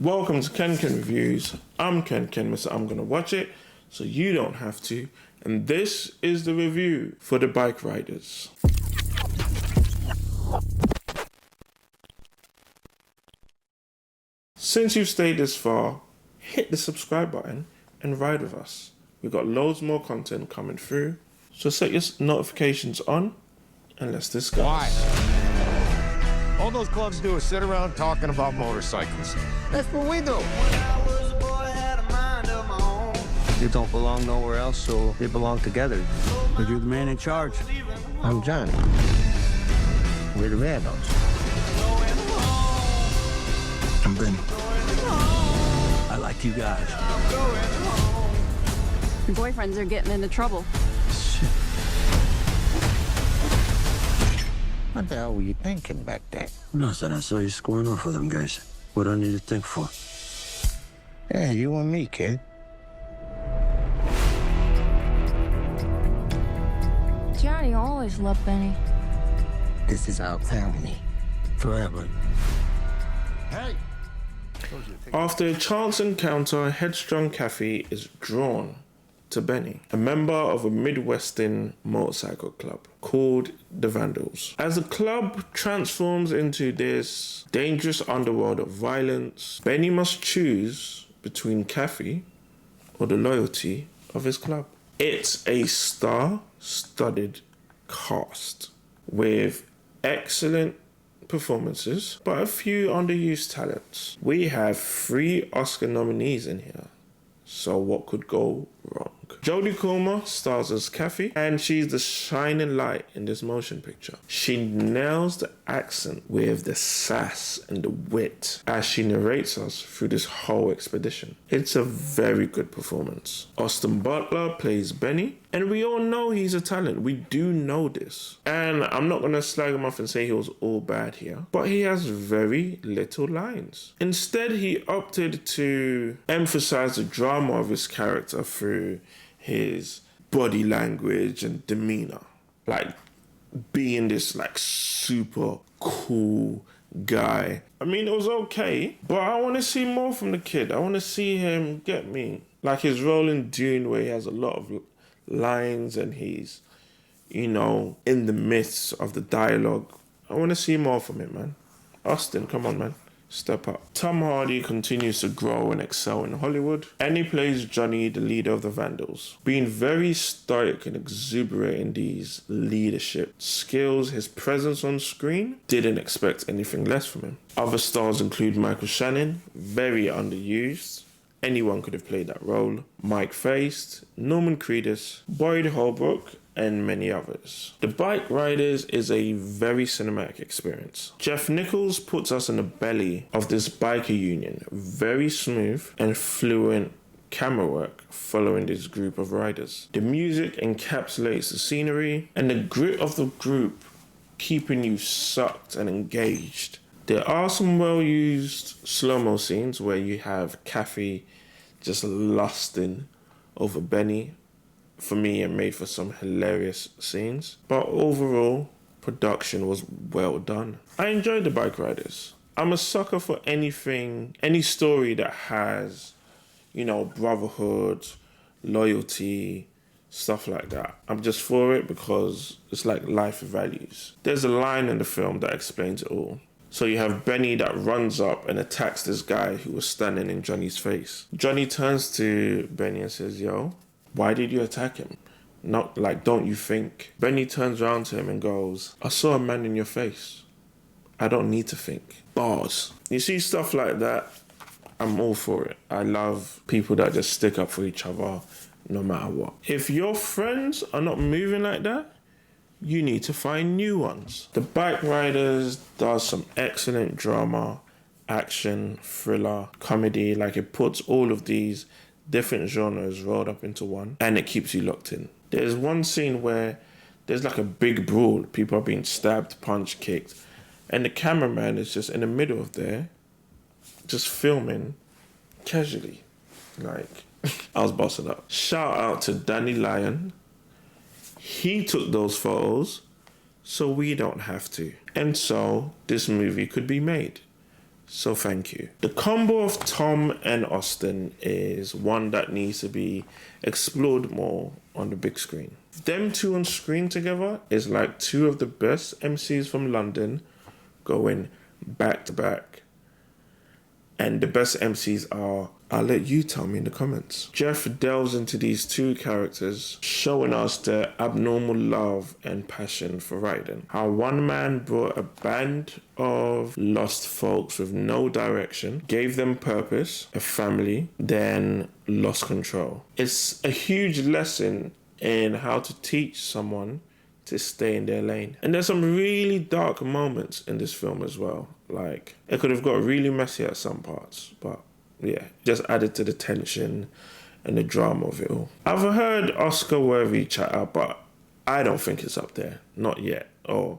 Welcome to Ken Reviews. I'm Ken, Mr. I'm Gonna Watch It, so you don't have to. And this is the review for the Bikeriders. Since you've stayed this far, hit the subscribe button and ride with us. We've got loads more content coming through, so set your notifications on and let's discuss. Why? All those clubs do is sit around talking about motorcycles. That's what we do. You don't belong nowhere else, so they belong together. But you're the man in charge. I'm Johnny. We're the Vandals. I'm Benny. I like you guys. Your boyfriends are getting into trouble. Shit. What the hell were you thinking back there? Nothing. I saw you squaring off with them guys. What do I need to think for? Yeah, you and me, kid. Johnny always loved Benny. This is our family. Forever. Hey! After a chance encounter, headstrong Kathy is drawn to Benny, a member of a Midwestern motorcycle club called the Vandals. As the club transforms into this dangerous underworld of violence, Benny must choose between Kathy or the loyalty of his club. It's a star-studded cast with excellent performances, but a few underused talents. We have 3 Oscar nominees in here, so what could go wrong? Jodie Comer stars as Kathy, and she's the shining light in this motion picture. She nails the accent with the sass and the wit as she narrates us through this whole expedition. It's a very good performance. Austin Butler plays Benny, and we all know he's a talent. We do know this. And I'm not going to slag him off and say he was all bad here, but he has very little lines. Instead, he opted to emphasize the drama of his character through his body language and demeanor. Like being this like super cool guy. I mean, it was okay, but I want to see more from the kid. I want to see him get me. Like his role in Dune where he has a lot of lines and he's, in the midst of the dialogue. I want to see more from him, man. Austin, come on, man. Step up. Tom Hardy continues to grow and excel in Hollywood, and he plays Johnny, the leader of the Vandals. Being very stoic and exuberant in these leadership skills, his presence on screen, didn't expect anything less from him. Other stars include Michael Shannon, very underused. Anyone could have played that role. Mike Faist, Norman Reedus, Boyd Holbrook, and many others. The Bikeriders is a very cinematic experience. Jeff Nichols puts us in the belly of this biker union. Very smooth and fluent camera work following this group of riders. The music encapsulates the scenery and the grit of the group, keeping you sucked and engaged. There are some well-used slow-mo scenes where you have Kathy just lusting over Benny. For me, it made for some hilarious scenes. But overall, production was well done. I enjoyed the Bikeriders. I'm a sucker for anything, any story that has, brotherhood, loyalty, stuff like that. I'm just for it because it's like life values. There's a line in the film that explains it all. So you have Benny that runs up and attacks this guy who was standing in Johnny's face. Johnny turns to Benny and says, "Yo, why did you attack him? Not like, don't you think?" Benny turns around to him and goes, "I saw a man in your face. I don't need to think." Bars. You see stuff like that, I'm all for it. I love people that just stick up for each other no matter what. If your friends are not moving like that, you need to find new ones. The Bikeriders does some excellent drama, action, thriller, comedy. Like it puts all of these different genres rolled up into one, and it keeps you locked in. There's one scene where there's like a big brawl. People are being stabbed, punched, kicked, and the cameraman is just in the middle of there, just filming casually. Like, I was bossing up. Shout out to Danny Lyon. He took those photos, so we don't have to. And so this movie could be made. So thank you. The combo of Tom and Austin is one that needs to be explored more on the big screen. Them two on screen together is like two of the best MCs from London going back to back. And the best MCs are, I'll let you tell me in the comments. Jeff delves into these two characters, showing us their abnormal love and passion for riding. How one man brought a band of lost folks with no direction, gave them purpose, a family, then lost control. It's a huge lesson in how to teach someone to stay in their lane. And there's some really dark moments in this film as well. Like, it could have got really messy at some parts, but yeah, just added to the tension and the drama of it all. I've heard Oscar-worthy chatter, but I don't think it's up there. Not yet. Or,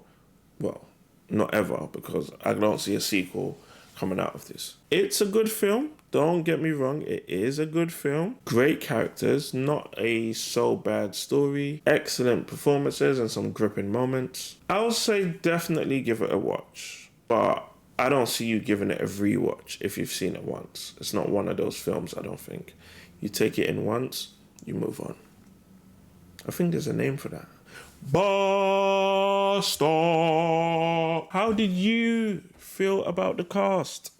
well, not ever, because I don't see a sequel coming out of this. It's a good film. Don't get me wrong. It is a good film. Great characters. Not a so bad story. Excellent performances and some gripping moments. I would say definitely give it a watch. But I don't see you giving it a rewatch if you've seen it once. It's not one of those films, I don't think. You take it in once, you move on. I think there's a name for that. Basta! How did you feel about the cast?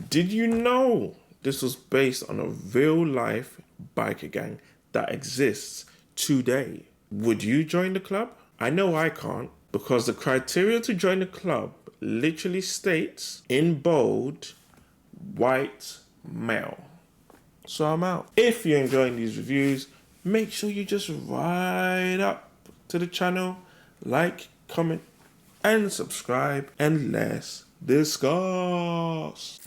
Did you know this was based on a real-life biker gang that exists today? Would you join the club? I know I can't, because the criteria to join the club literally states in bold, white male. So I'm out. If you're enjoying these reviews, make sure you just ride up to the channel, like, comment, and subscribe, and let's discuss.